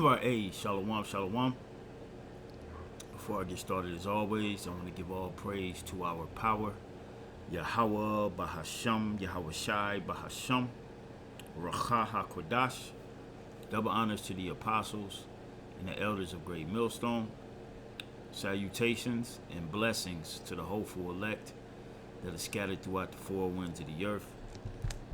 Right, hey, shalom, shalom. Before I get started, as always, I want to give all praise to our power, Yahweh, Bahasham, Yahweh Shai, Bahasham, Racha HaKodash. Double honors to the apostles and the elders of Great Millstone. Salutations and blessings to the hopeful elect that are scattered throughout the four winds of the earth,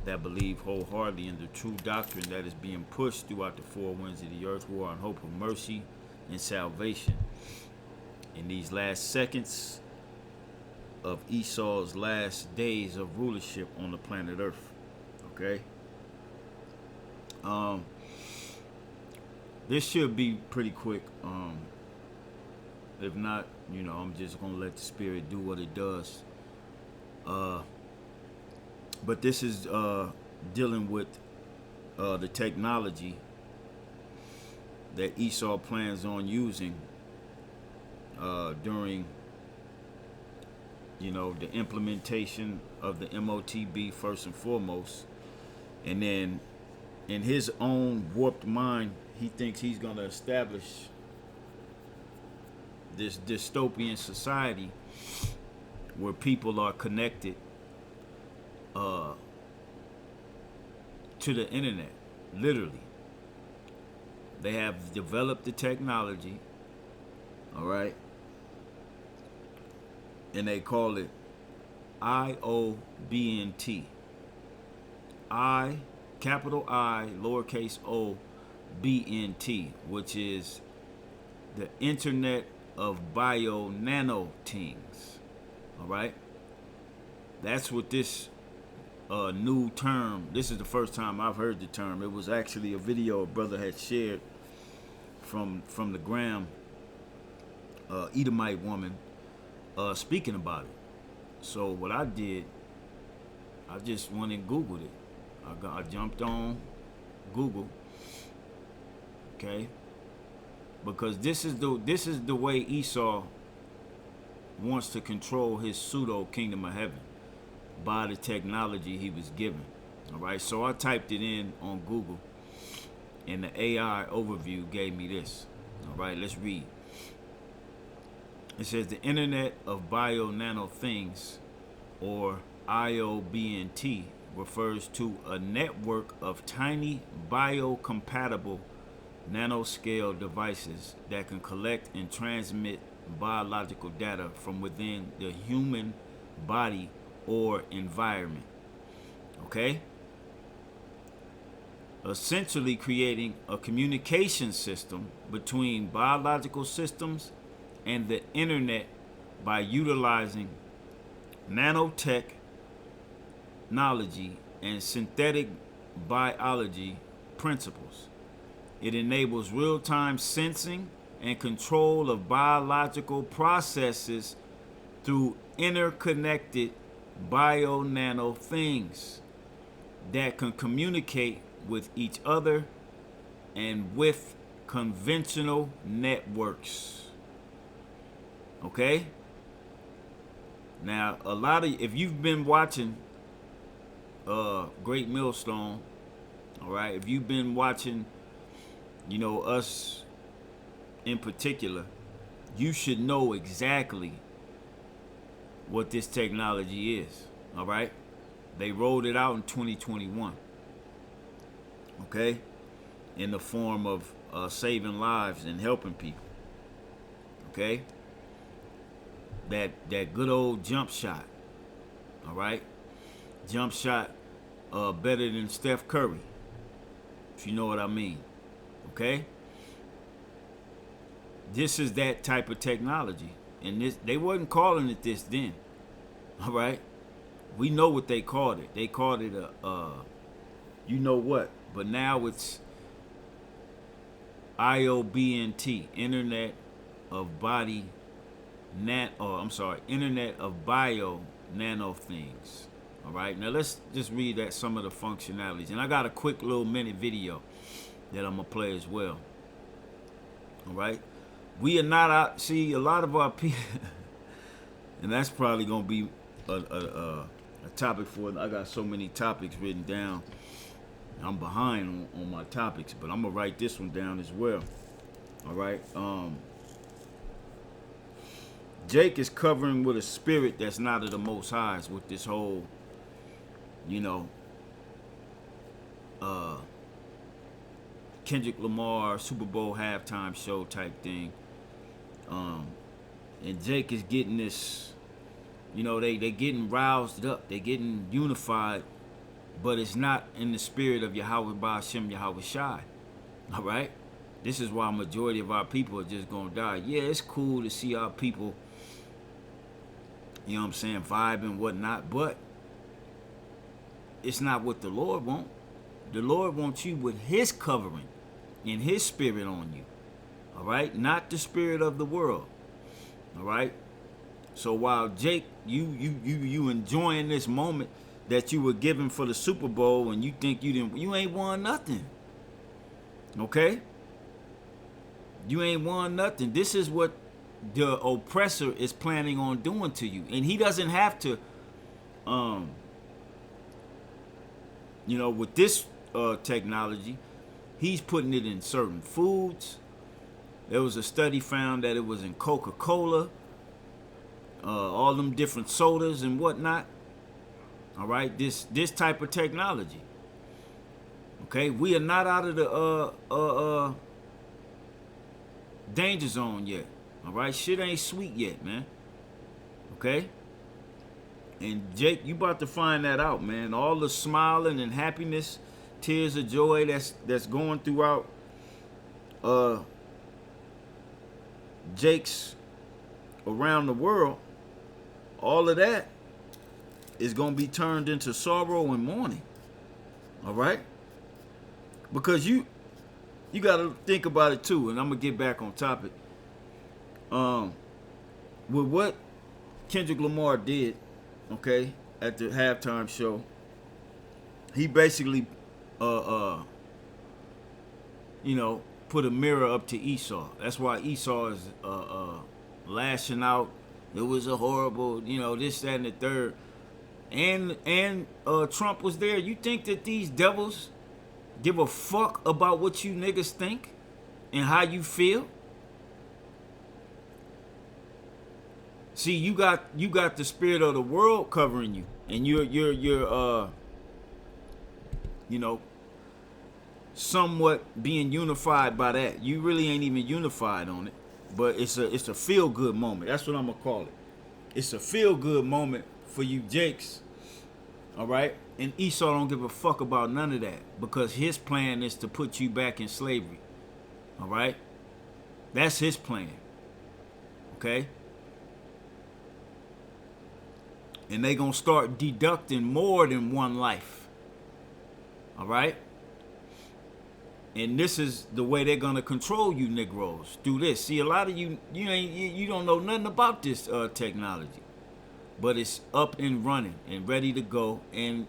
that believe wholeheartedly in the true doctrine that is being pushed throughout the four winds of the earth, who are in hope of mercy and salvation in these last seconds of Esau's last days of rulership on the planet Earth. Okay? This should be pretty quick. If not, I'm just gonna let the spirit do what it does. But this is dealing with the technology that Esau plans on using during, the implementation of the MOTB first and foremost. And then in his own warped mind, he thinks he's going to establish this dystopian society where people are connected to the internet, literally. They have developed the technology, all right, and they call it IoBNT. Capital I, lowercase o, BNT, which is the Internet of Bio Nano Things. All right? That's what this new term, this is the first time I've heard the term. It was actually a video a brother had shared from the gram, Edomite woman, speaking about it. So what I did, I just went and Googled it. I jumped on Google, okay, because this is the way Esau wants to control his pseudo kingdom of heaven by the technology he was given. All right, so I typed it in on Google, and the AI overview gave me this. All right, let's read. It says the Internet of Bio Nano Things, or IoBNT, refers to a network of tiny biocompatible nanoscale devices that can collect and transmit biological data from within the human body or environment. Okay? Essentially creating a communication system between biological systems and the internet by utilizing nanotechnology and synthetic biology principles. It enables real-time sensing and control of biological processes through interconnected bio-nano things that can communicate with each other and with conventional networks. Okay? Now, if you've been watching Great Millstone, all right, if you've been watching, us in particular, you should know exactly what this technology is. All right, they rolled it out in 2021, okay, in the form of saving lives and helping people. Okay, that good old jump shot. All right, jump shot better than Steph Curry, if you know what I mean. Okay, this is that type of technology, and they wasn't calling it this then. All right, we know what they called it. They called it you know what, but now it's IoBNT, Internet of Body Internet of Bio Nano Things. All right, now let's just read that some of the functionalities, and I got a quick little minute video that I'm gonna play as well. All right, we are not out. See, a lot of our people, and that's probably gonna be a topic for. I got so many topics written down. I'm behind on my topics, but I'm gonna write this one down as well. All right. Jake is covering with a spirit that's not of the Most Highs with this whole, you know, Kendrick Lamar Super Bowl halftime show type thing. And Jake is getting this, you know, they getting roused up, they getting unified, but it's not in the spirit of Yahweh Ba'ashem Yahweh Shai. All right? This is why a majority of our people are just gonna die. Yeah, it's cool to see our people, you know what I'm saying, vibe and whatnot, but it's not what the Lord wants. The Lord wants you with his covering and his spirit on you. All right? Not the spirit of the world. All right? So while Jake, you enjoying this moment that you were given for the Super Bowl and you think you ain't won nothing. Okay? You ain't won nothing. This is what the oppressor is planning on doing to you. And he doesn't have to, you know, with this technology, he's putting it in certain foods. There was a study found that it was in Coca-Cola, all them different sodas and whatnot. All right, this type of technology. Okay, we are not out of the danger zone yet. All right, shit ain't sweet yet, man. Okay, and Jake, you about to find that out, man. All the smiling and happiness, tears of joy that's going throughout Jake's around the world, all of that is going to be turned into sorrow and mourning. All right? Because you got to think about it too, and I'm going to get back on topic. With what Kendrick Lamar did, okay, at the halftime show, he basically you know, put a mirror up to Esau. That's why Esau is lashing out. It was a horrible, you know, this, that, and the third. And Trump was there. You think that these devils give a fuck about what you niggas think and how you feel? See, you got the spirit of the world covering you, and you're you know, somewhat being unified by that. You really ain't even unified on it, but it's a feel good moment. That's what I'm gonna call it. It's a feel good moment for you Jakes. All right, and Esau don't give a fuck about none of that because his plan is to put you back in slavery. All right, that's his plan. Okay, and they gonna start deducting more than one life. All right. And this is the way they're gonna control you Negroes through this. See, a lot of you don't know nothing about this technology, but it's up and running and ready to go. And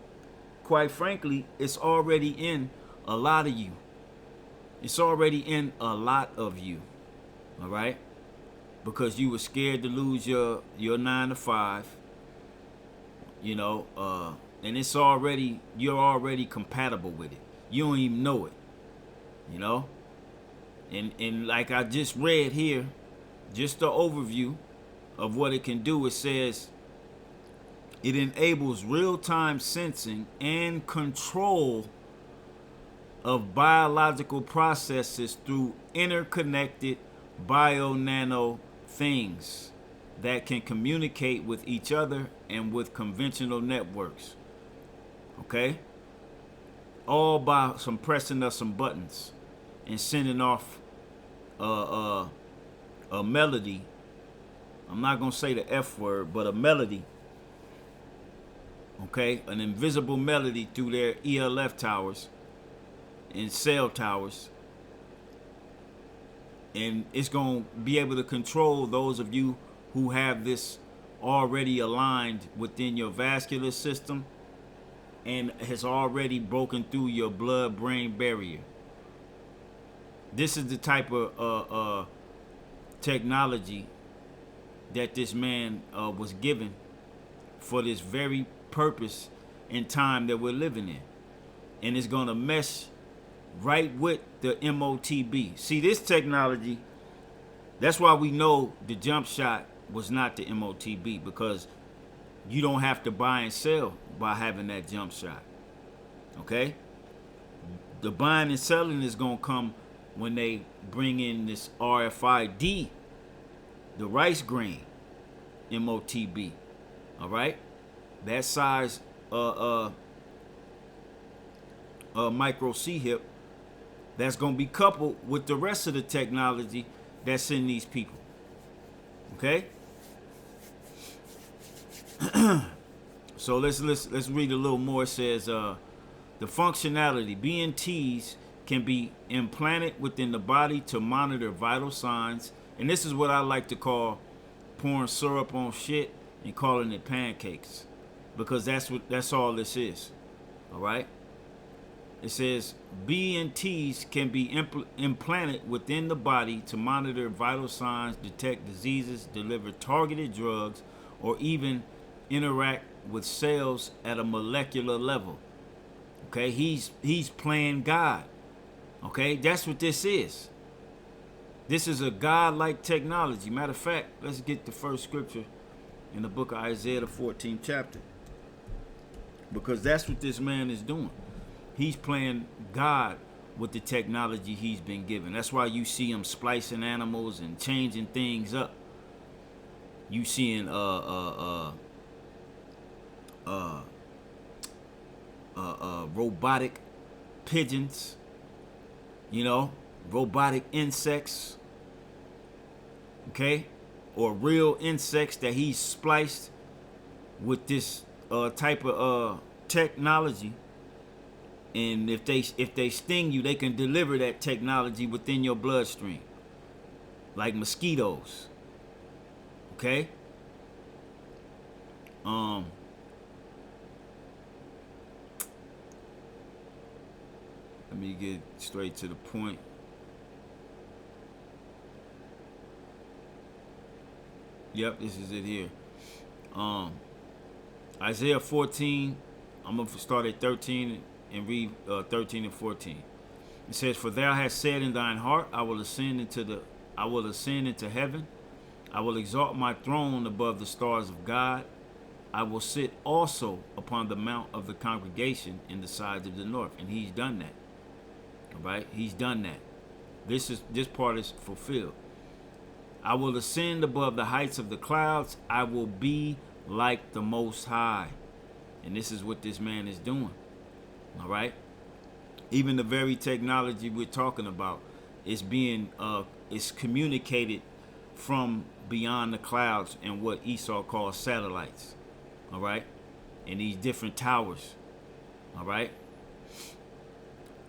quite frankly, it's already in a lot of you. It's already in a lot of you. All right, because you were scared to lose your 9 to 5. You know, and you're already compatible with it. You don't even know it. You know, and like I just read here, just the overview of what it can do. It says it enables real-time sensing and control of biological processes through interconnected bio-nano things that can communicate with each other and with conventional networks. Okay? All by some pressing of some buttons and sending off a melody. I'm not gonna say the F word, but a melody. Okay, an invisible melody through their ELF towers and cell towers, and it's gonna be able to control those of you who have this already aligned within your vascular system and has already broken through your blood-brain barrier. This is the type of technology that this man was given for this very purpose and time that we're living in. and it's gonna mesh right with the MOTB. See, this technology, that's why we know the jump shot was not the MOTB, because you don't have to buy and sell by having that jump shot. Okay? The buying and selling is gonna come when they bring in this RFID, the rice grain MOTB. All right? That size micro C hip, that's gonna be coupled with the rest of the technology that's in these people. Okay? So let's read a little more. It says the functionality, BNTs can be implanted within the body to monitor vital signs, and this is what I like to call pouring syrup on shit and calling it pancakes, because that's all this is. All right? It says BNTs can be implanted within the body to monitor vital signs, detect diseases, deliver targeted drugs, or even interact with cells at a molecular level. Okay, he's playing God. Okay, that's what this is. This is a God-like technology. Matter of fact, let's get the first scripture in the book of Isaiah, the 14th chapter, because that's what this man is doing. He's playing God with the technology he's been given. That's why you see him splicing animals and changing things up. You seeing robotic pigeons, robotic insects, okay, or real insects that he's spliced with this type of technology. And if they sting you, they can deliver that technology within your bloodstream, like mosquitoes. Okay. Let me get straight to the point. Yep, this is it here. Isaiah 14. I'm gonna start at 13 and read 13 and 14. It says, "For thou hast said in thine heart, I will ascend into heaven. I will exalt my throne above the stars of God. I will sit also upon the mount of the congregation in the sides of the north." And he's done that. All right, he's done that. This part is fulfilled. "I will ascend above the heights of the clouds. I will be like the Most High." And this is what this man is doing. All right. Even the very technology we're talking about is being is communicated from beyond the clouds and what Esau calls satellites. All right, and these different towers. All right.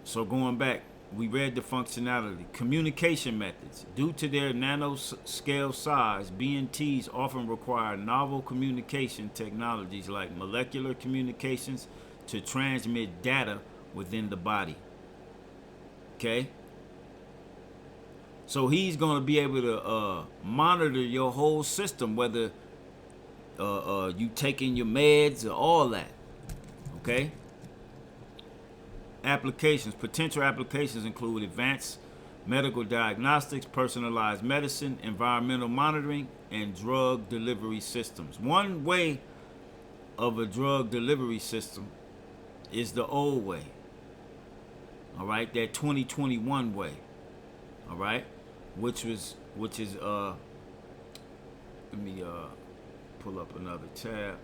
So going back, we read the functionality. Communication methods. Due to their nanoscale size, BNTs often require novel communication technologies like molecular communications to transmit data within the body. Okay? So he's going to be able to monitor your whole system, whether you taking your meds or all that. Okay? Applications. Potential applications include advanced medical diagnostics, personalized medicine, environmental monitoring, and drug delivery systems. One way of a drug delivery system is the old way. All right, that 2021 way. All right, which is let me pull up another tab.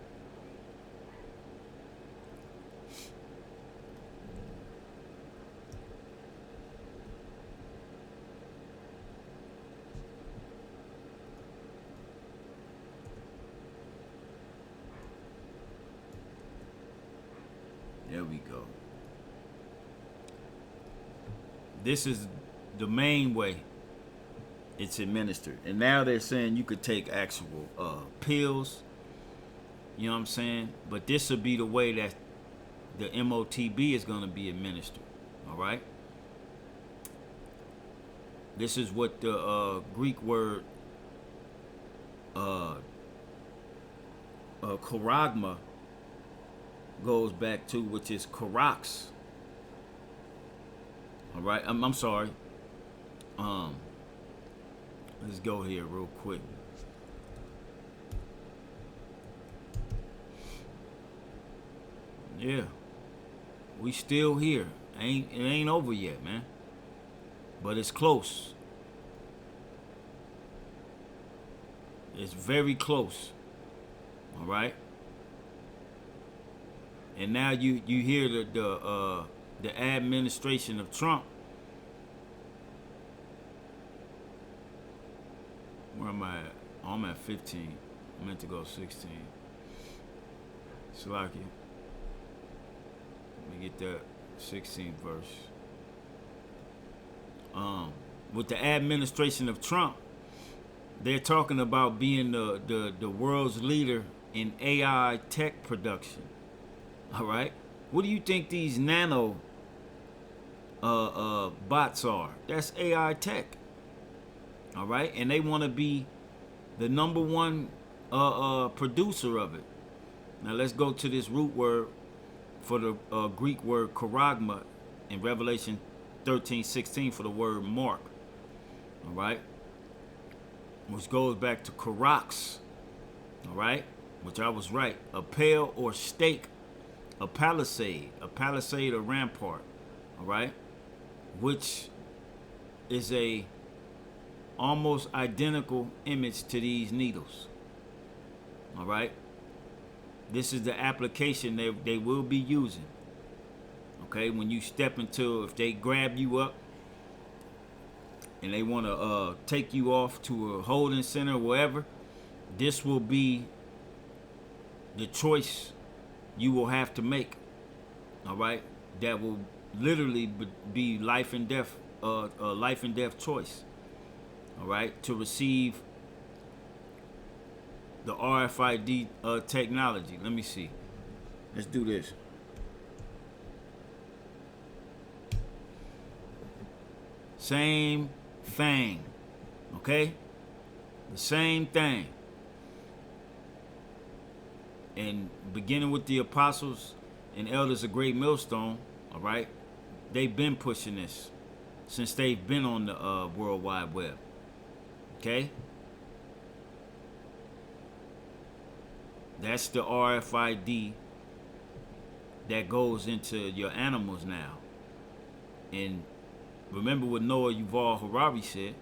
There we go. This is the main way it's administered. And now they're saying you could take actual pills. You know what I'm saying? But this will be the way that the MOTB is going to be administered. All right? This is what the Greek word charagma goes back to, which is charax. All right, I'm sorry. Um, let's go here real quick. Yeah, we still here. It ain't over yet, man. But it's close. It's very close. All right. And now you hear the administration of Trump. Where am I at? Oh, I'm at 15. I meant to go 16. Slovakia. Let me get that 16th verse. With the administration of Trump, they're talking about being the world's leader in AI tech production. All right. What do you think these nano bots are? That's AI tech. All right, and they want to be the number one producer of it. Now let's go to this root word for the Greek word charagma in Revelation 13:16 for the word mark. All right, which goes back to karax. All right, which I was right. A pale or stake, a palisade or rampart. All right, which is a almost identical image to these needles. All right, this is the application they will be using. Okay, when you step into, if they grab you up and they want to take you off to a holding center or wherever, this will be the choice you will have to make. All right, that will literally be life and death, life and death choice. All right, to receive the RFID technology. Let me see. Let's do this. Same thing. Okay? The same thing. And beginning with the apostles and elders of Great Millstone, all right, they've been pushing this since they've been on the World Wide Web. Okay? That's the RFID that goes into your animals now. And remember what Noah Yuval Harari said,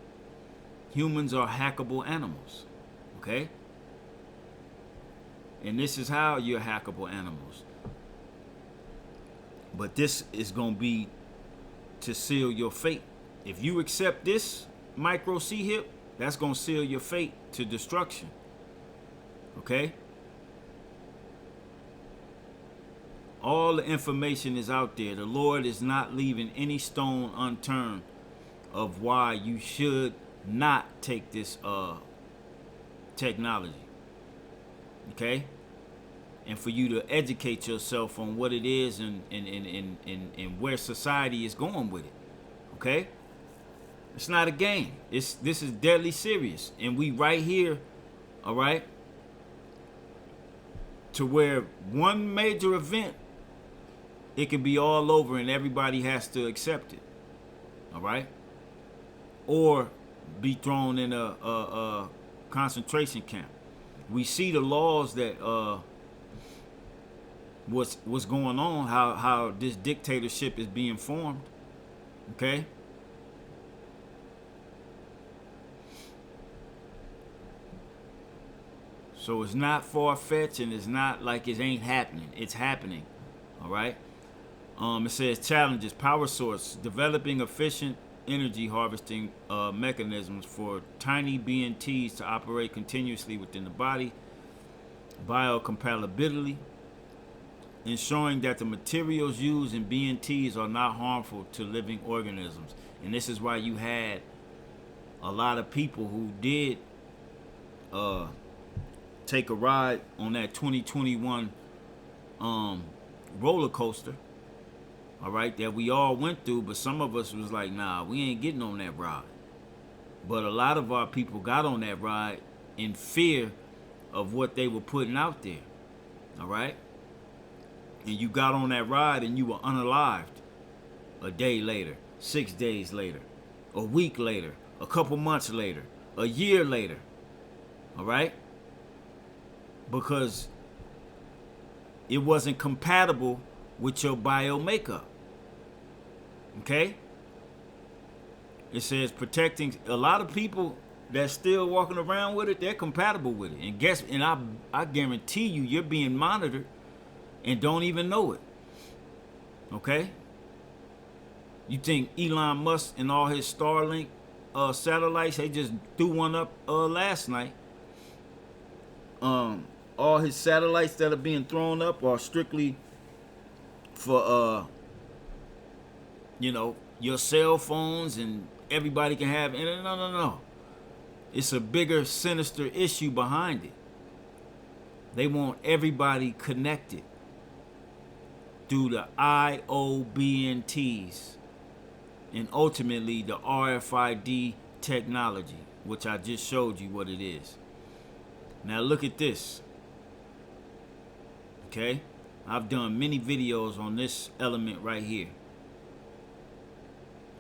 humans are hackable animals. Okay? And this is how you're hackable animals. But this is going to be to seal your fate. If you accept this micro C-hip, that's going to seal your fate to destruction. Okay? All the information is out there. The Lord is not leaving any stone unturned of why you should not take this technology. Okay? And for you to educate yourself on what it is and where society is going with it. Okay? It's not a game. This is deadly serious. And we right here, all right, to where one major event, it could be all over and everybody has to accept it. All right? Or be thrown in a concentration camp. We see the laws that what's going on, how this dictatorship is being formed. Okay? So it's not far-fetched and it's not like it ain't happening. It's happening. All right? It says challenges, power source, developing efficient energy harvesting mechanisms for tiny BNTs to operate continuously within the body, biocompatibility, ensuring that the materials used in BNTs are not harmful to living organisms. And this is why you had a lot of people who did take a ride on that 2021 roller coaster, all right, that we all went through, but some of us was like, nah, we ain't getting on that ride. But a lot of our people got on that ride in fear of what they were putting out there, all right? And you got on that ride and you were unalived a day later. 6 days later, a week later, a couple months later, a year later. All right? Because it wasn't compatible with your bio makeup. Okay? It says protecting. A lot of people that's still walking around with it, they're compatible with it. And I guarantee you, you're being monitored and don't even know it. Okay? You think Elon Musk and all his Starlink satellites, they just threw one up last night. All his satellites that are being thrown up are strictly for your cell phones, and everybody can have internet. No. It's a bigger, sinister issue behind it. They want everybody connected through the IoBNTs and ultimately the RFID technology, which I just showed you what it is. Now look at this. Okay? I've done many videos on this element right here.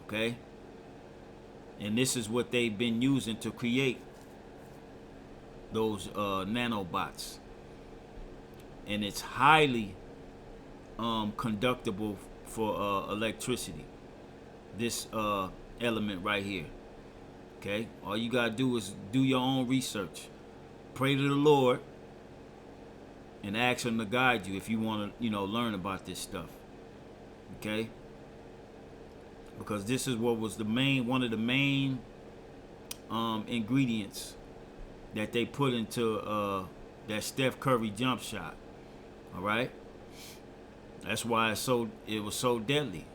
Okay? And this is what they've been using to create those nanobots. And it's highly conductible for electricity. This element right here. Okay? All you gotta do is do your own research. Pray to the Lord and ask him to guide you if you want to, learn about this stuff. Okay? Because this is what was one of the main ingredients that they put into that Steph Curry jump shot. All right? That's why it was so deadly.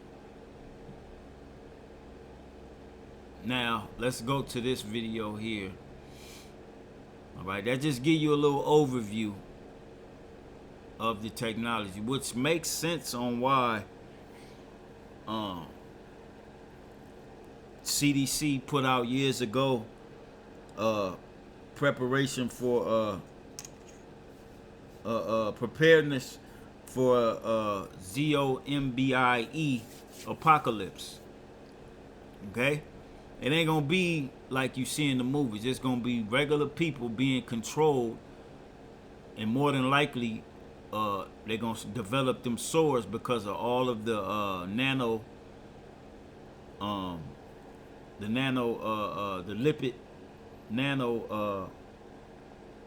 Now, let's go to this video here. All right, that just give you a little overview of the technology, which makes sense on why CDC put out years ago preparation for preparedness for ZOMBIE apocalypse. Okay? It ain't gonna be like you see in the movies. It's gonna be regular people being controlled, and more than likely they're gonna develop them sores because of all of the lipid nano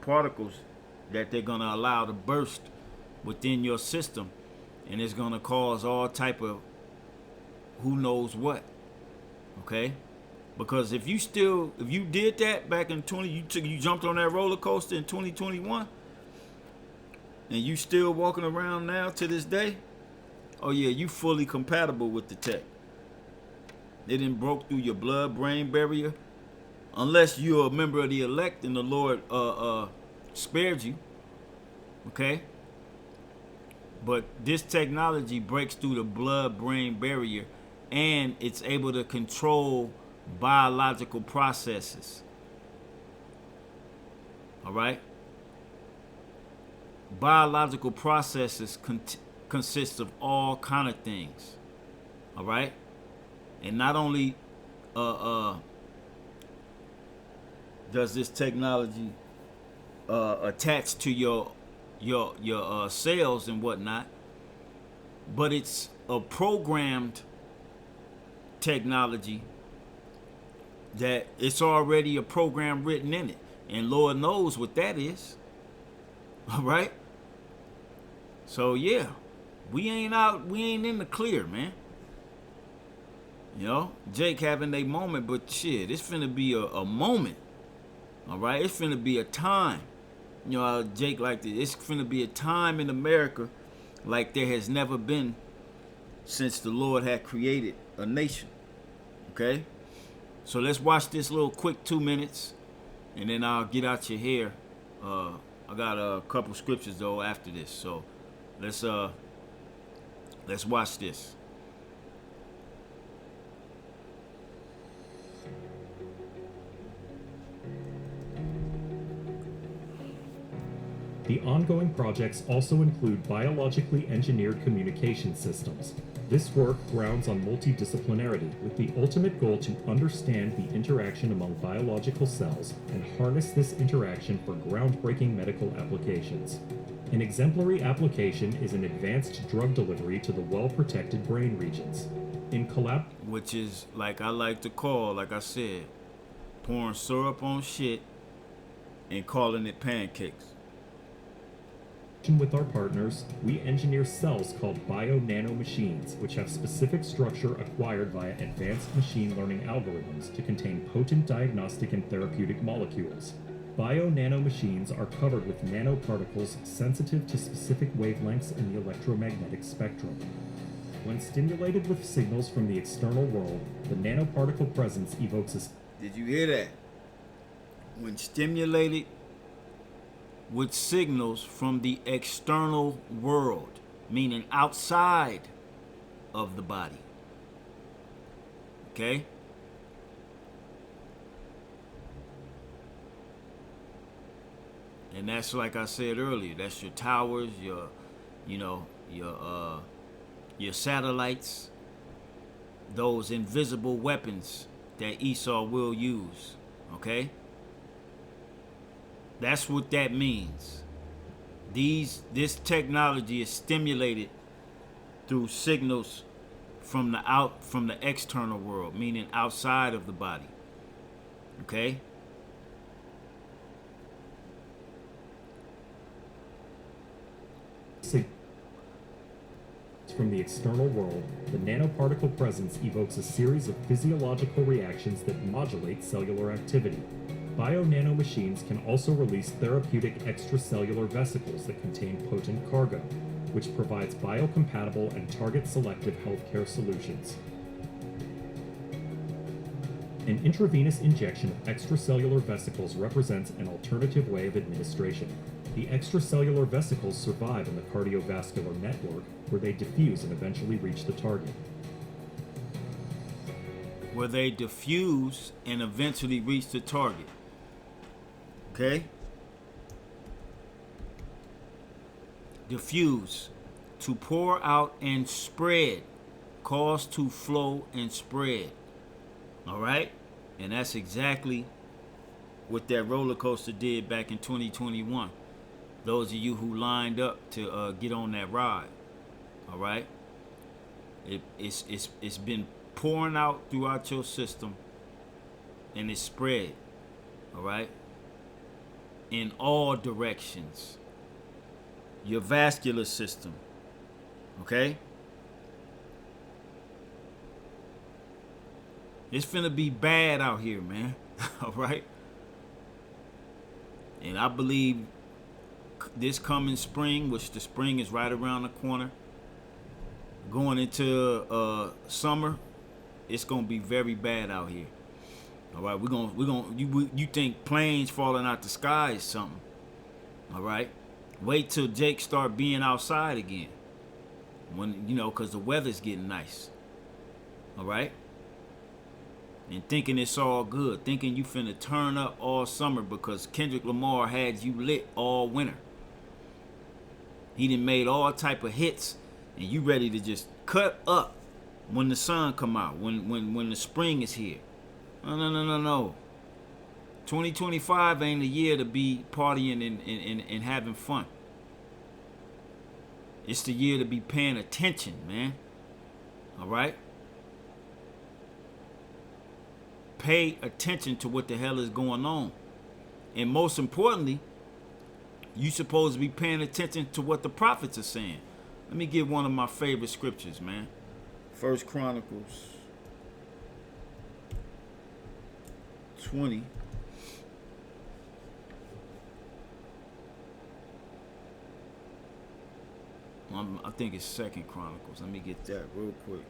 particles that they're gonna allow to burst within your system, and it's gonna cause all type of who knows what. Okay? Because if you did that back in you jumped on that roller coaster in 2021, and you still walking around now to this day, oh yeah, you fully compatible with the tech. It didn't broke through your blood-brain barrier, unless you're a member of the elect and the Lord spared you. Okay? But this technology breaks through the blood-brain barrier, and it's able to control biological processes. All right? Biological processes consist of all kind of things. All right? And not only does this technology attach to your cells and whatnot, but it's a programmed technology that it's already a program written in it, and Lord knows what that is. All right? So yeah, we ain't in the clear, man. Jake having a moment, but shit, it's finna be a moment. All right? It's finna be a time. Jake like this. It's finna be a time in America like there has never been since the Lord had created a nation. Okay? So let's watch this little quick 2 minutes, and then I'll get out your hair. I got a couple scriptures though after this. So let's watch this. The ongoing projects also include biologically engineered communication systems. This work grounds on multidisciplinarity, with the ultimate goal to understand the interaction among biological cells and harness this interaction for groundbreaking medical applications. An exemplary application is an advanced drug delivery to the well-protected brain regions. Which is, like I like to call, like I said, pouring syrup on shit and calling it pancakes. With our partners, we engineer cells called bio-nanomachines, which have specific structure acquired via advanced machine learning algorithms to contain potent diagnostic and therapeutic molecules. Bio-nanomachines are covered with nanoparticles sensitive to specific wavelengths in the electromagnetic spectrum. When stimulated with signals from the external world, the nanoparticle presence evokes a... Did you hear that? When stimulated with signals from the external world, meaning outside of the body. Okay? And that's, like I said earlier, that's your towers, your satellites, those invisible weapons that Esau will use. Okay? That's what that means. This technology is stimulated through signals from the external world, meaning outside of the body. Okay? From the external world, the nanoparticle presence evokes a series of physiological reactions that modulate cellular activity. Bio-nanomachines can also release therapeutic extracellular vesicles that contain potent cargo, which provides biocompatible and target-selective healthcare solutions. An intravenous injection of extracellular vesicles represents an alternative way of administration. The extracellular vesicles survive in the cardiovascular network, where they diffuse and eventually reach the target. Where they diffuse and eventually reach the target. Okay? Diffuse, to pour out and spread, cause to flow and spread. All right? And that's exactly what that roller coaster did back in 2021. Those of you who lined up to get on that ride. All right? It's been pouring out throughout your system, and it's spread. All right? In all directions. Your vascular system. Okay? It's finna be bad out here, man. All right? And I believe this coming spring, which the spring is right around the corner, going into summer, it's gonna be very bad out here. All right, you think planes falling out the sky is something? All right, wait till Jake start being outside again, when because the weather's getting nice. All right, and thinking it's all good, thinking you finna turn up all summer because Kendrick Lamar had you lit all winter. He done made all type of hits, and you ready to just cut up when the sun come out, when the spring is here. No. 2025 ain't a year to be partying and having fun. It's the year to be paying attention, man. All right? Pay attention to what the hell is going on. And most importantly, you supposed to be paying attention to what the prophets are saying. Let me give one of my favorite scriptures, man. 1 Chronicles 20. I think it's 2 Chronicles. Let me get that real quick.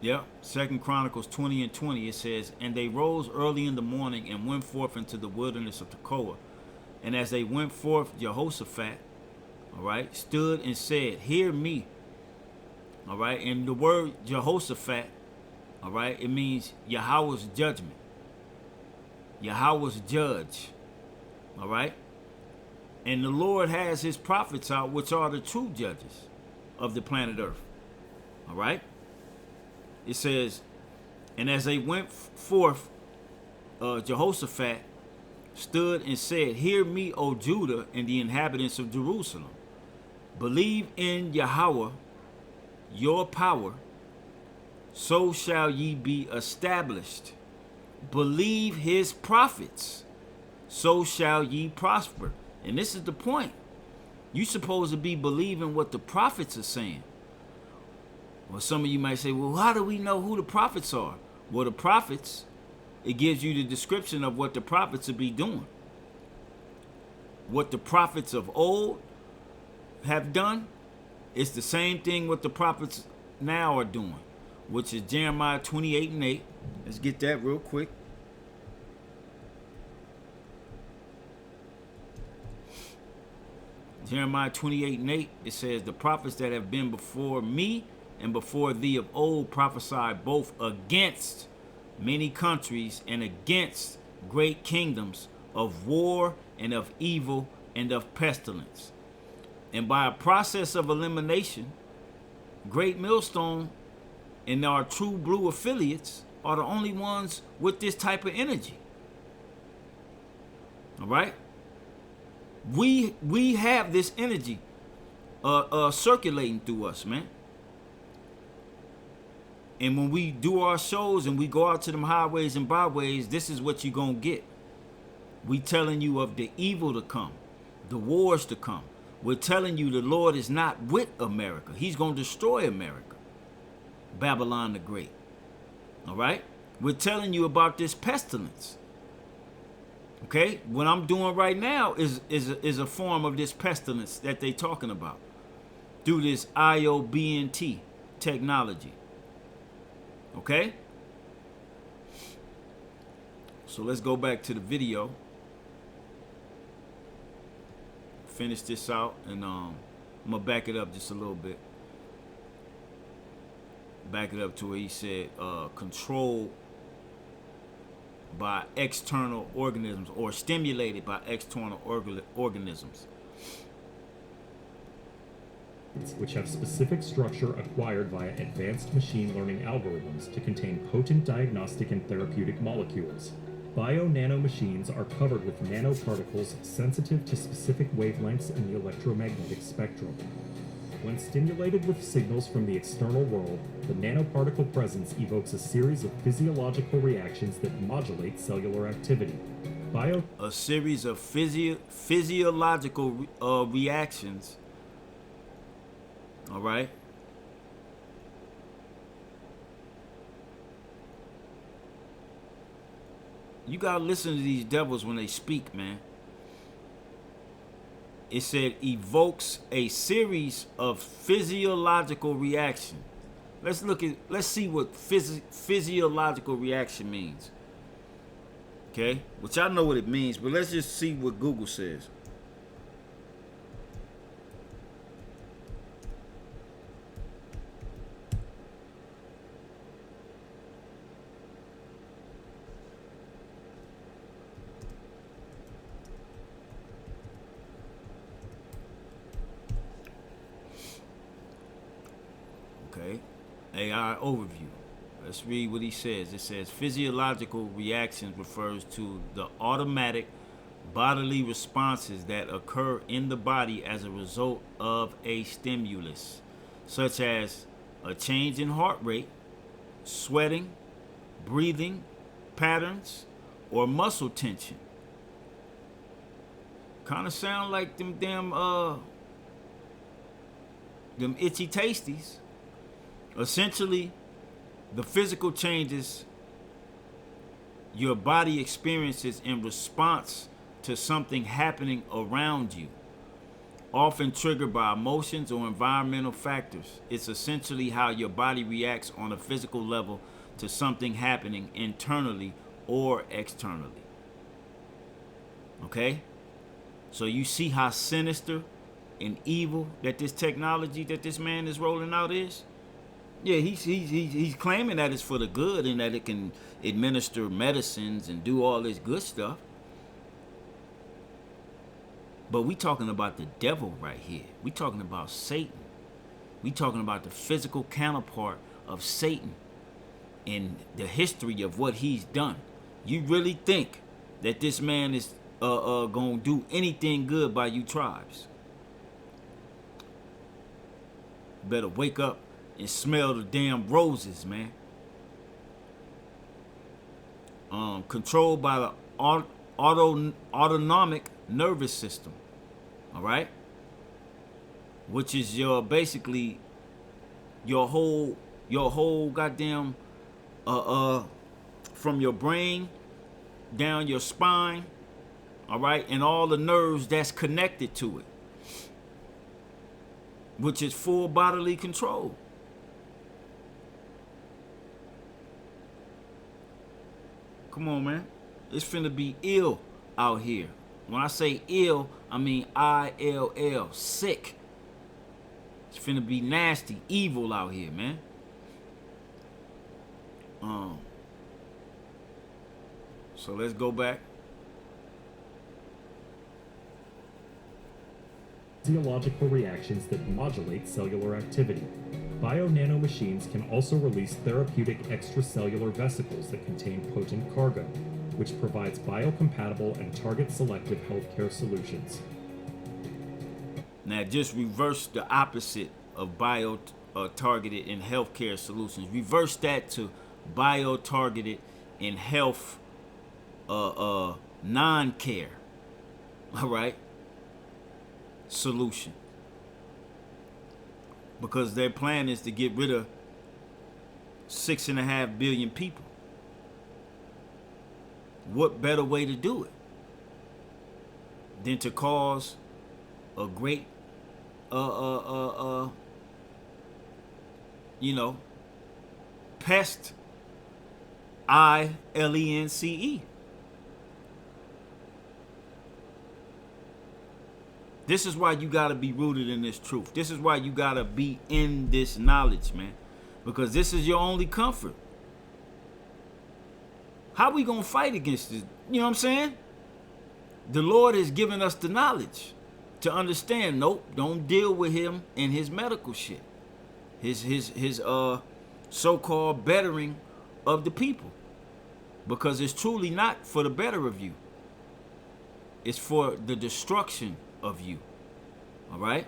Yep, 2 Chronicles 20 and 20, it says, "And they rose early in the morning and went forth into the wilderness of Tekoa. And as they went forth, Jehoshaphat all right, stood and said, hear me, all right. And the word Jehoshaphat, all right, it means Yahweh's judgment, Yahweh's judge, all right. And the Lord has his prophets out, which are the true judges of the planet Earth, all right. It says, and as they went forth, Jehoshaphat stood and said, hear me, O Judah, and the inhabitants of Jerusalem. Believe in Yahweh, your power, so shall ye be established. Believe his prophets, so shall ye prosper. And this is the point. You supposed to be believing what the prophets are saying. Well, some of you might say, well, how do we know who the prophets are? Well, the prophets, it gives you the description of what the prophets will be doing. What the prophets of old have done, it's the same thing what the prophets now are doing, which is Jeremiah 28:8. Let's get that real quick. Jeremiah 28:8, it says, the prophets that have been before me and before thee of old prophesied both against many countries and against great kingdoms, of war and of evil and of pestilence. And by a process of elimination, Great Millstone and our True Blue affiliates are the only ones with this type of energy. All right? We have this energy circulating through us, man. And when we do our shows and we go out to them highways and byways, this is what you're going to get. We telling you of the evil to come, the wars to come. We're telling you the Lord is not with America. He's going to destroy America. Babylon the Great. All right? We're telling you about this pestilence. Okay? What I'm doing right now is a form of this pestilence that they're talking about through this IoBNT technology. Okay? So let's go back to the video. Finish this out, and I'm gonna back it up just a little bit. Back it up to where he said controlled by external organisms or stimulated by external organisms, which have specific structure acquired via advanced machine learning algorithms to contain potent diagnostic and therapeutic molecules. Bio-nanomachines are covered with nanoparticles sensitive to specific wavelengths in the electromagnetic spectrum. When stimulated with signals from the external world, the nanoparticle presence evokes a series of physiological reactions that modulate cellular activity. A series of physiological reactions. All right. You gotta listen to these devils when they speak, man. It said evokes a series of physiological reaction. Let's see what physiological reaction means. Okay, which I know what it means, but let's just see what Google says. Okay, AI overview. Let's read what he says. It says physiological reactions refers to the automatic bodily responses that occur in the body as a result of a stimulus, such as a change in heart rate, sweating, breathing patterns, or muscle tension. Kind of sound like them itchy tasties. Essentially, the physical changes your body experiences in response to something happening around you, often triggered by emotions or environmental factors. It's essentially how your body reacts on a physical level to something happening internally or externally. Okay? So you see how sinister and evil that this technology that this man is rolling out is? Yeah, he's claiming that it's for the good and that it can administer medicines and do all this good stuff. But we talking about the devil right here. We talking about Satan. We talking about the physical counterpart of Satan in the history of what he's done. You really think that this man is gonna do anything good by you tribes? Better wake up and smell the damn roses, man. Controlled by the autonomic nervous system. All right, which is your basically your whole goddamn from your brain down your spine. All right, and all the nerves that's connected to it, which is full bodily control. Come on, man. It's finna be ill out here. When I say ill, I mean ILL, sick. It's finna be nasty, evil out here, man. So let's go back. Physiological reactions that modulate cellular activity. Bio-nanomachines can also release therapeutic extracellular vesicles that contain potent cargo, which provides biocompatible and target-selective healthcare solutions. Now just reverse the opposite of bio-targeted in healthcare solutions. Reverse that to bio-targeted in health non-care. All right? Solution. Because their plan is to get rid of 6.5 billion people. What better way to do it than to cause a great pest, ILENCE. This is why you gotta be rooted in this truth. This is why you gotta be in this knowledge, man. Because this is your only comfort. How we gonna fight against this? You know what I'm saying? The Lord has given us the knowledge to understand. Nope, don't deal with him and his medical shit. His so-called bettering of the people. Because it's truly not for the better of you. It's for the destruction of you. All right?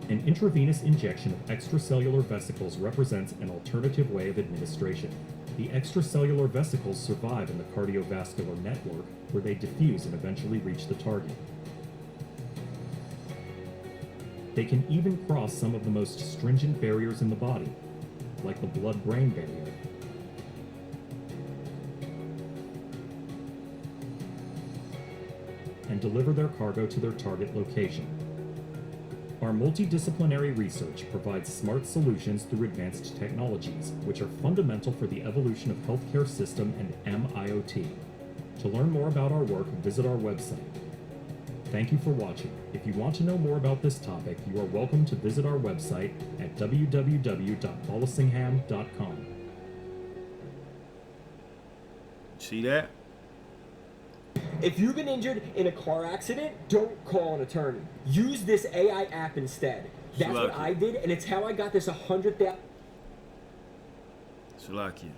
An intravenous injection of extracellular vesicles represents an alternative way of administration. The extracellular vesicles survive in the cardiovascular network, where they diffuse and eventually reach the target. They can even cross some of the most stringent barriers in the body, like the blood-brain barrier. And deliver their cargo to their target location. Our multidisciplinary research provides smart solutions through advanced technologies, which are fundamental for the evolution of healthcare system and MIoT. To learn more about our work, visit our website. Thank you for watching. If you want to know more about this topic, you are welcome to visit our website at www.bollisingham.com. See that? If you've been injured in a car accident, don't call an attorney. Use this AI app instead. That's what I did, and it's how I got this 100,000. Salakia.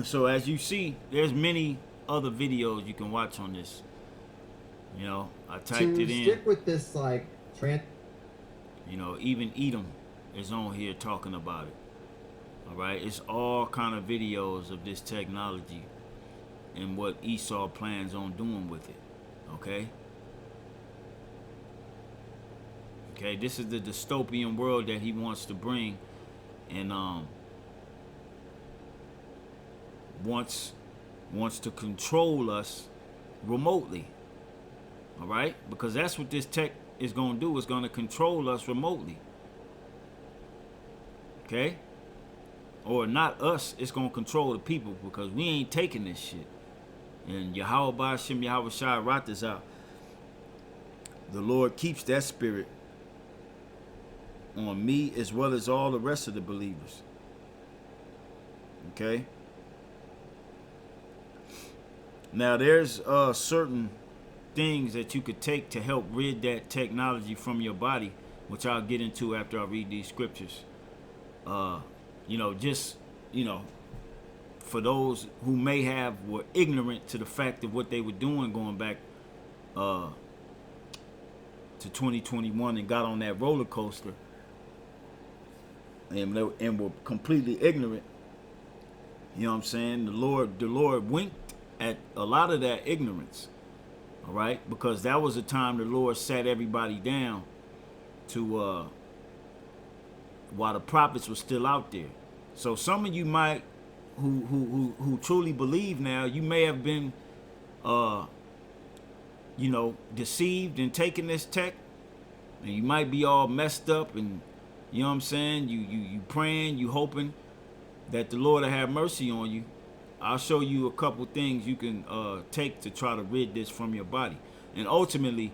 So as you see, there's many other videos you can watch on this. You know, I typed it in. Stick with this, like, you know, even Edom is on here talking about it. All right, it's all kind of videos of this technology and what Esau plans on doing with it. Okay. Okay, this is the dystopian world that he wants to bring, and wants to control us remotely. All right, because that's what this tech is going to do. It's going to control us remotely. Okay. or not us, it's gonna control the people, because we ain't taking this shit. And Yahweh Ba'ashem Yahweh Shai Ratas out. The Lord keeps that spirit on me as well as all the rest of the believers. Okay. Now there's certain things that you could take to help rid that technology from your body, which I'll get into after I read these scriptures. Just for those who were ignorant to the fact of what they were doing going back to 2021 and got on that roller coaster and were completely ignorant. You know what I'm saying? The Lord winked at a lot of that ignorance. All right? Because that was the time the Lord sat everybody down to while the prophets were still out there. So some of you might who truly believe now, you may have been deceived and taking this tech, and you might be all messed up, and you know what I'm saying, you praying, you hoping that the Lord will have mercy on you. I'll show you a couple things you can take to try to rid this from your body. And ultimately,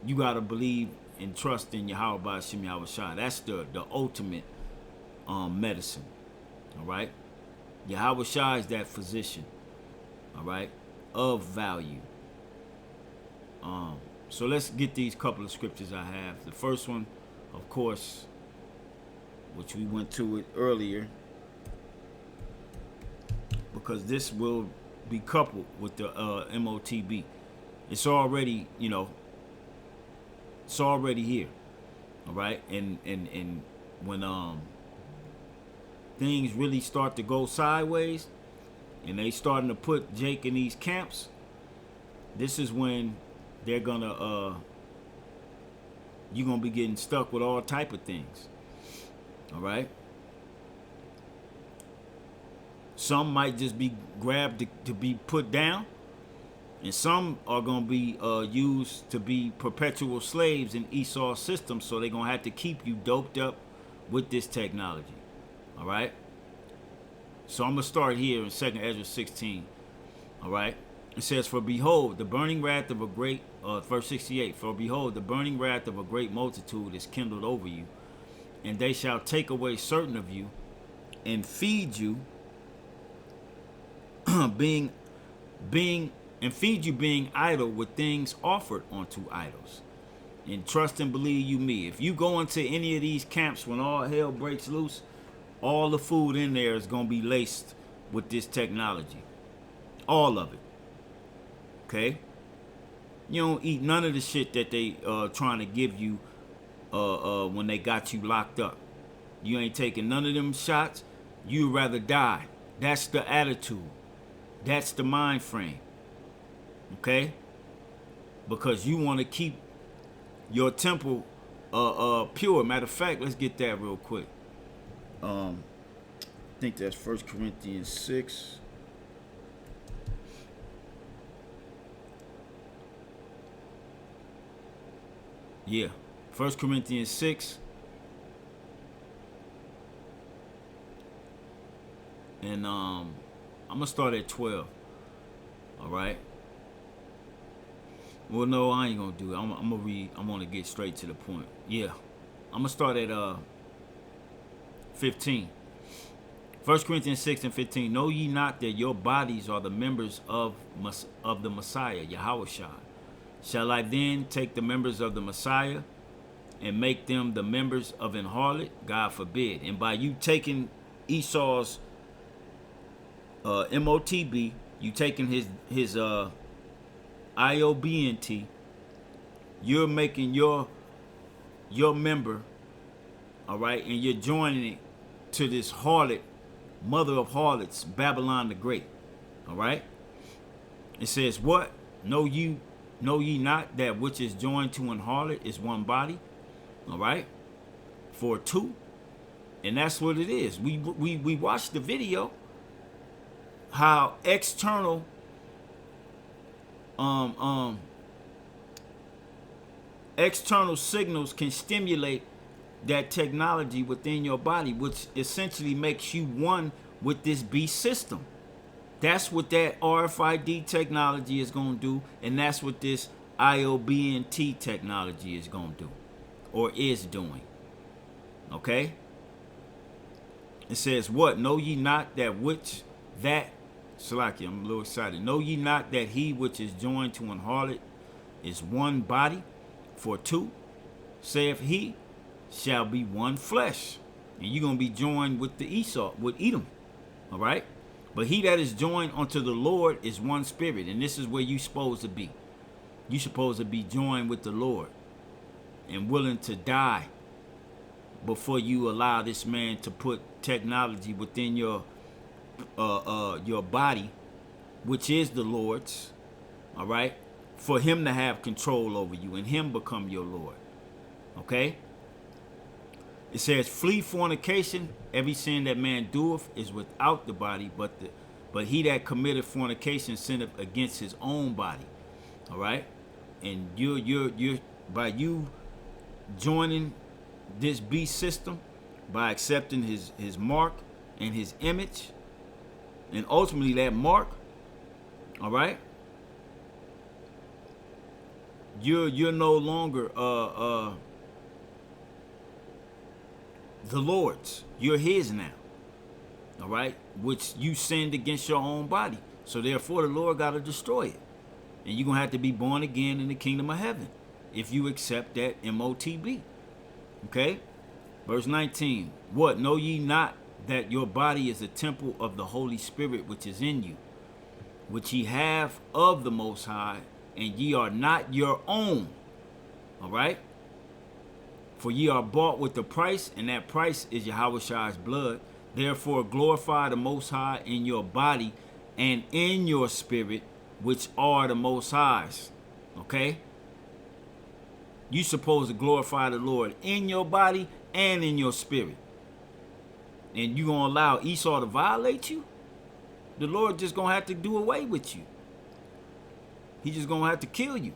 you got to believe and trust in Yahweh Ba'ashem Yahweh Shai. That's the ultimate medicine. All right? Yahweh Shai is that physician. All right? Of value. So let's get these couple of scriptures I have. The first one, of course, which we went to it earlier, because this will be coupled with the MOTB. It's already, it's already here. All right? And when things really start to go sideways and they starting to put Jake in these camps, this is when they're gonna you're gonna be getting stuck with all type of things. All right? Some might just be grabbed to be put down, and some are going to be used to be perpetual slaves in Esau's system, so they're going to have to keep you doped up with this technology. All right? So I'm going to start here in 2nd Ezra 16. All right? It says, "For behold, the burning wrath of a great," verse 68, "For behold, the burning wrath of a great multitude is kindled over you, and they shall take away certain of you, and feed you, being idle with things offered unto idols. And trust and believe you me." If you go into any of these camps when all hell breaks loose, all the food in there is going to be laced with this technology. All of it. Okay? You don't eat none of the shit that they trying to give you when they got you locked up. You ain't taking none of them shots. You'd rather die. That's the attitude. That's the mind frame. Okay? Because you want to keep your temple pure. Matter of fact, let's get that real quick. I think that's 1 Corinthians 6. Yeah. 1 Corinthians 6. And I'm going to start at 12. All right? Well, no, I ain't going to do it. I'm going to read. I'm going to get straight to the point. Yeah. I'm going to start at 15. 1 Corinthians 6 and 15. "Know ye not that your bodies are the members of the Messiah, Yahweh Shai? Shall I then take the members of the Messiah and make them the members of an harlot? God forbid." And by you taking Esau's MOTB, you taking his IoBNT, you're making your member, all right, and you're joining it to this harlot, mother of harlots, Babylon the Great. All right? It says, "What? Know ye not that which is joined to an harlot is one body?" All right? For two. And that's what it is. We watched the video how external external signals can stimulate that technology within your body, which essentially makes you one with this beast system. That's what that RFID technology is going to do, and that's what this IoBNT technology is going to do, or is doing. Okay? It says, what? Know ye not that which that, Salaki, I'm a little excited. Know ye not that he which is joined to an harlot is one body, for two, saith he, shall be one flesh. And you're going to be joined with the Esau, with Edom. All right? But he that is joined unto the Lord is one spirit. And this is where you're supposed to be. You're supposed to be joined with the Lord and willing to die before you allow this man to put technology within your body, which is the Lord's, all right, for him to have control over you and him become your Lord. Okay? It says, flee fornication. Every sin that man doeth is without the body, but he that committeth fornication sinneth against his own body. All right? And you're by you joining this beast system, by accepting his mark and his image, and ultimately that mark, all right, you're no longer the Lord's. You're his now. All right, which you sinned against your own body, so therefore the Lord got to destroy it, and you're gonna have to be born again in the kingdom of heaven if you accept that MOTB. Okay, verse 19. What? Know ye not that your body is a temple of the Holy Spirit which is in you, which ye have of the Most High, and ye are not your own. All right? For ye are bought with a price, and that price is Yahweh's blood. Therefore glorify the Most High in your body and in your spirit, which are the Most High's. Okay? You're supposed to glorify the Lord in your body and in your spirit. And you going to allow Esau to violate you? The Lord just going to have to do away with you. He just going to have to kill you.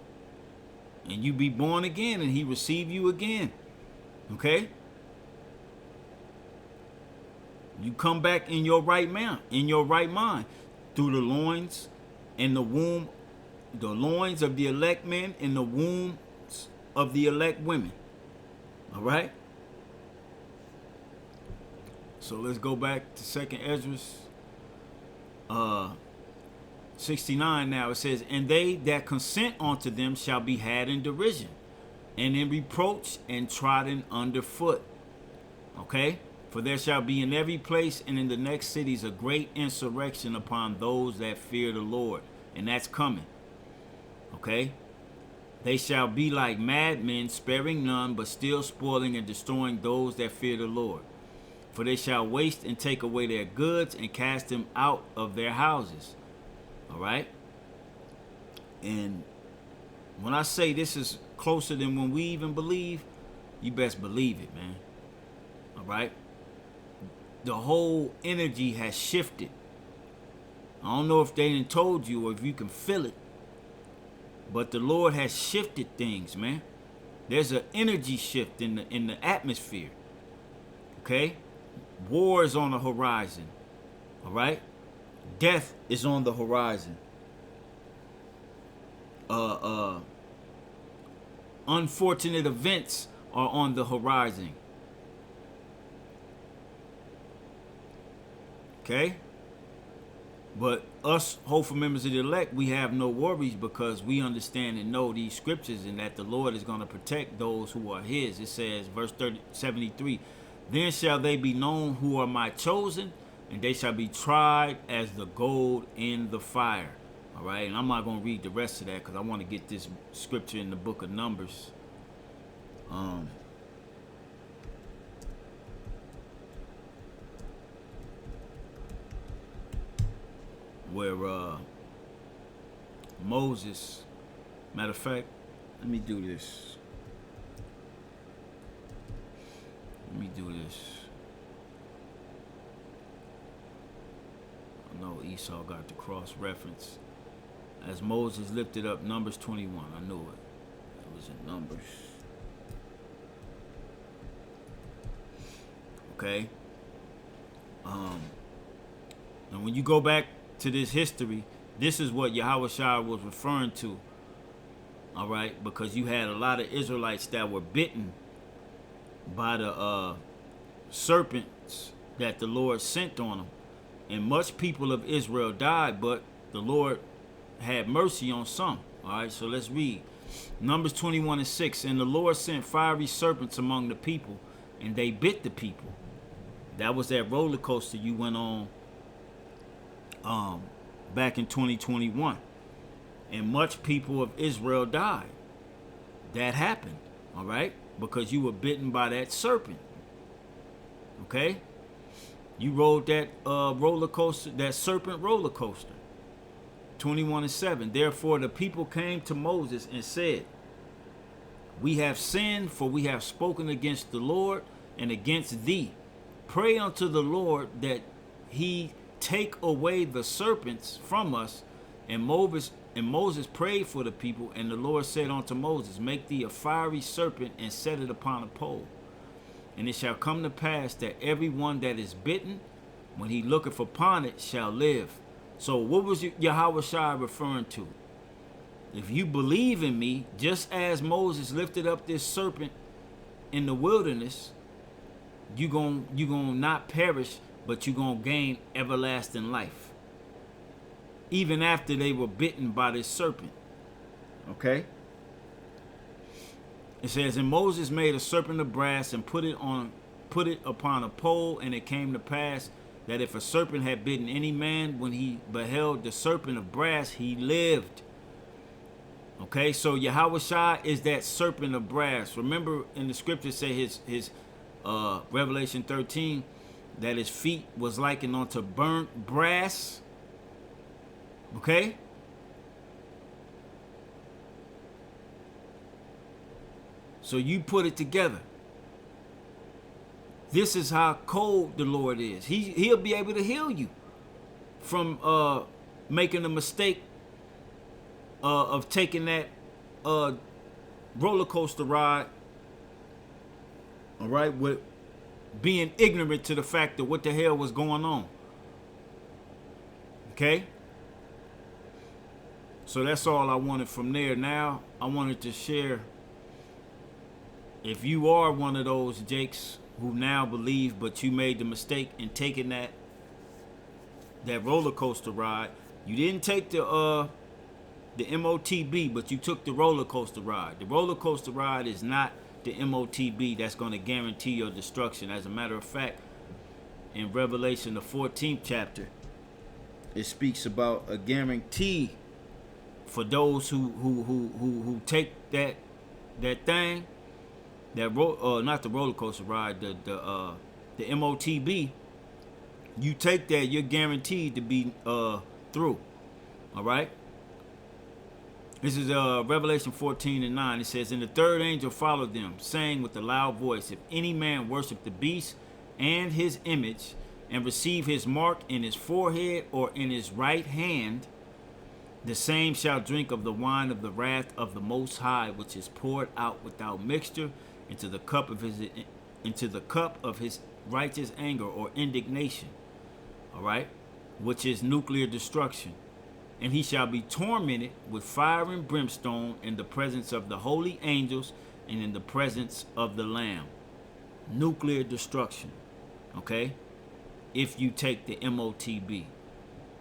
And you be born again and he receive you again. Okay? You come back in your right mind, through the loins and the womb, the loins of the elect men and the womb of the elect women. All right? So let's go back to 2nd Ezra 69 now. It says, and they that consent unto them shall be had in derision, and in reproach, and trodden under foot. Okay? For there shall be in every place and in the next cities a great insurrection upon those that fear the Lord. And that's coming. Okay? They shall be like madmen, sparing none, but still spoiling and destroying those that fear the Lord. For they shall waste and take away their goods and cast them out of their houses. All right? And when I say this is closer than when we even believe, you best believe it, man. All right? The whole energy has shifted. I don't know if they done told you or if you can feel it, but the Lord has shifted things, man. There's an energy shift in the atmosphere. Okay? War is on the horizon. All right? Death is on the horizon. Unfortunate events are on the horizon. Okay? But us hopeful members of the elect, we have no worries because we understand and know these scriptures and that the Lord is going to protect those who are his. It says, verse 73, then shall they be known who are my chosen, and they shall be tried as the gold in the fire. All right, and I'm not going to read the rest of that because I want to get this scripture in the book of Numbers. Where Moses, matter of fact, let me do this. I know Esau got the cross reference. As Moses lifted up, Numbers 21. I knew it. It was in Numbers. Okay. And when you go back to this history, this is what Yahweh Shai was referring to. All right, because you had a lot of Israelites that were bitten by the serpents that the Lord sent on them, and much people of Israel died, but the Lord had mercy on some. All right, so let's read Numbers 21:6. And the Lord sent fiery serpents among the people, and they bit the people. That was that roller coaster you went on back in 2021, and much people of Israel died. That happened, all right, because you were bitten by that serpent. Okay, you rode that roller coaster, that serpent roller coaster. 21:7. Therefore the people came to Moses and said, we have sinned, for we have spoken against the Lord and against thee. Pray unto the Lord that he take away the serpents from us. And Moses prayed for the people, and the Lord said unto Moses, make thee a fiery serpent and set it upon a pole. And it shall come to pass that every one that is bitten, when he looketh upon it, shall live. So what was Yahweh Shai referring to? If you believe in me, just as Moses lifted up this serpent in the wilderness, you gonna not perish, but you gonna gain everlasting life. Even after they were bitten by this serpent. Okay? It says, and Moses made a serpent of brass and put it upon a pole, and it came to pass that if a serpent had bitten any man, when he beheld the serpent of brass, he lived. Okay, so Yahweh Shai is that serpent of brass. Remember in the scriptures say his Revelation 13, that his feet was likened unto burnt brass. Okay? So you put it together. This is how cold the Lord is. He'll be able to heal you from making a mistake of taking that roller coaster ride. All right, with being ignorant to the fact of what the hell was going on. Okay? So that's all I wanted from there. Now I wanted to share, if you are one of those Jakes who now believe, but you made the mistake in taking that roller coaster ride. You didn't take the MOTB, but you took the roller coaster ride. The roller coaster ride is not the MOTB that's going to guarantee your destruction. As a matter of fact, in Revelation, the 14th chapter, it speaks about a guarantee for those who take that thing, not the roller coaster ride, the MOTB. You take that, you're guaranteed to be through. All right. This is Revelation 14:9. It says, and the third angel followed them, saying with a loud voice, if any man worship the beast and his image, and receive his mark in his forehead or in his right hand, the same shall drink of the wine of the wrath of the Most High, which is poured out without mixture into the cup of his righteous anger or indignation. All right, which is nuclear destruction. And he shall be tormented with fire and brimstone in the presence of the holy angels and in the presence of the Lamb. Nuclear destruction. Okay? If you take the MOTB.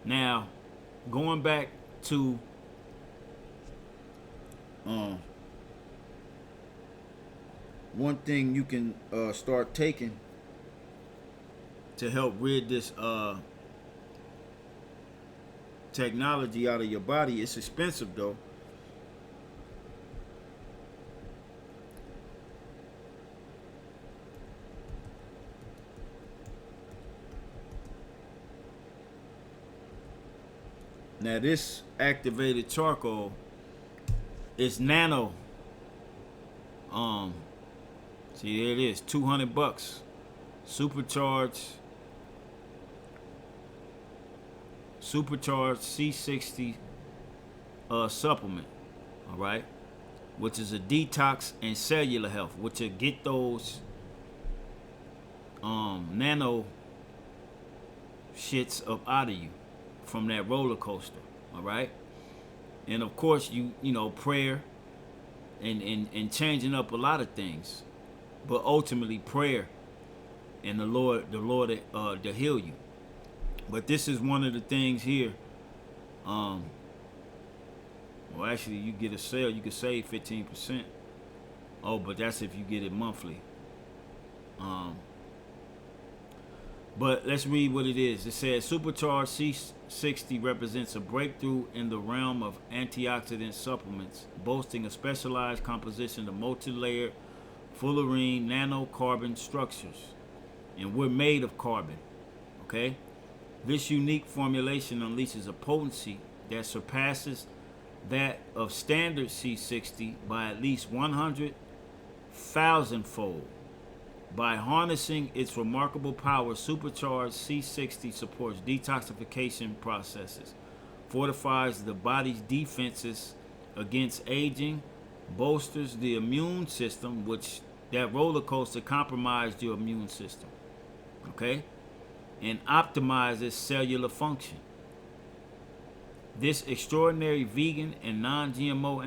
Now, going back to one thing you can start taking to help rid this technology out of your body. It's expensive though. Now this activated charcoal is nano. See, there it is, $200. Supercharged C60 supplement, all right, which is a detox and cellular health, which will get those nano shits up out of you from that roller coaster. All right, and of course you know prayer and changing up a lot of things, but ultimately prayer and the Lord to heal you. But this is one of the things here. Well, actually, you get a sale, you can save 15%. Oh, but that's if you get it monthly. But let's read what it is. It says Supercharged C60 represents a breakthrough in the realm of antioxidant supplements, boasting a specialized composition of multi-layered fullerene nanocarbon structures. And we're made of carbon. Okay? This unique formulation unleashes a potency that surpasses that of standard C60 by at least 100,000-fold. By harnessing its remarkable power, Supercharged C60 supports detoxification processes, fortifies the body's defenses against aging, bolsters the immune system, which that roller coaster compromised your immune system, okay, and optimizes cellular function. This extraordinary vegan and non-GMO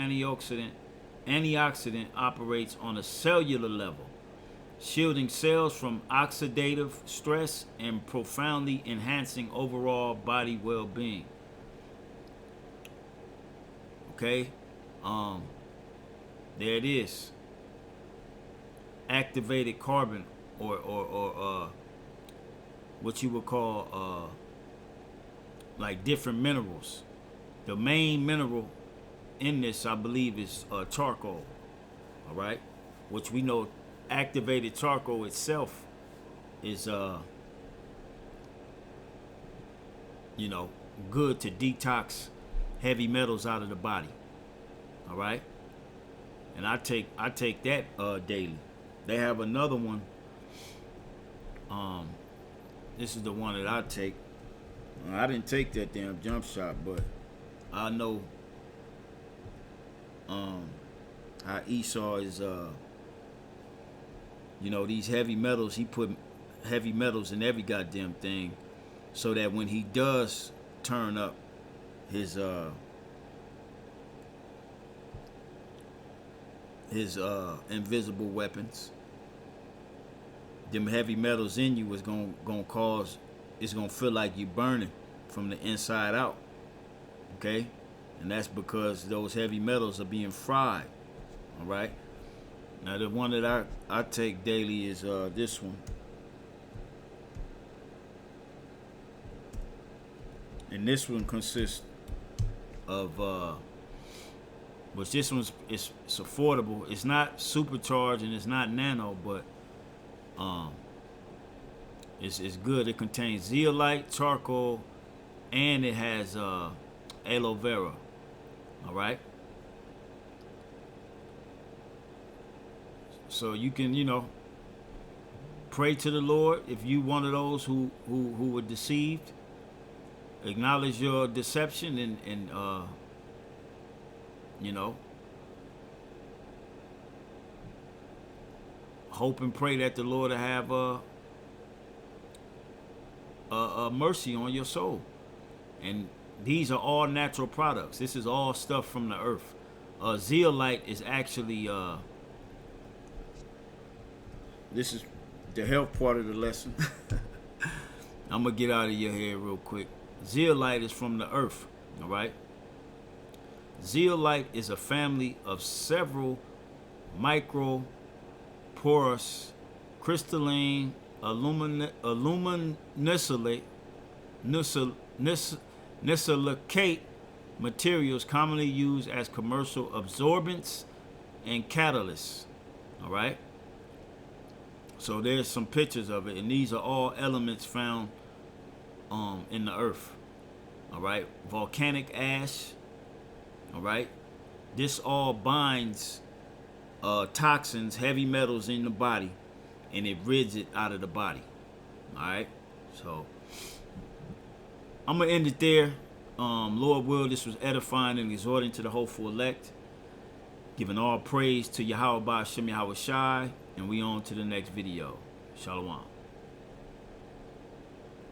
antioxidant operates on a cellular level, shielding cells from oxidative stress and profoundly enhancing overall body well-being. Okay, there it is. Activated carbon, or what you would call like different minerals. The main mineral in this, I believe, is charcoal. All right, which we know activated charcoal itself is you know, good to detox heavy metals out of the body. All right, and I take that daily. They have another one. This is the one that I take. I didn't take that damn jump shot, but I know how Esau is you know, these heavy metals, he put heavy metals in every goddamn thing so that when he does turn up his invisible weapons, them heavy metals in you is gonna cause, it's gonna feel like you burning from the inside out. Okay, and that's because those heavy metals are being fried. All right. Now the one that I take daily is this one, and this one consists of which this one's it's affordable. It's not supercharged and it's not nano, but it's good. It contains zeolite, charcoal, and it has aloe vera. All right. So you can, you know, pray to the Lord if you one of those who were deceived. Acknowledge your deception and you know, hope and pray that the Lord will have a mercy on your soul. And these are all natural products. This is all stuff from the earth. Zeolite is actually this is the health part of the lesson. I'm gonna get out of your hair real quick. Zeolite is from the earth. All right. Zeolite is a family of several microporous crystalline silicate materials commonly used as commercial absorbents and catalysts. All right. So there's some pictures of it, and these are all elements found in the earth. All right. Volcanic ash. All right. This all binds toxins, heavy metals in the body, and it rids it out of the body. All right. So I'm gonna end it there. Lord will, this was edifying and exhorting to the hopeful elect, giving all praise to Yahweh Ba'Shem Yahweh Shai, and we on to the next video. Shalom.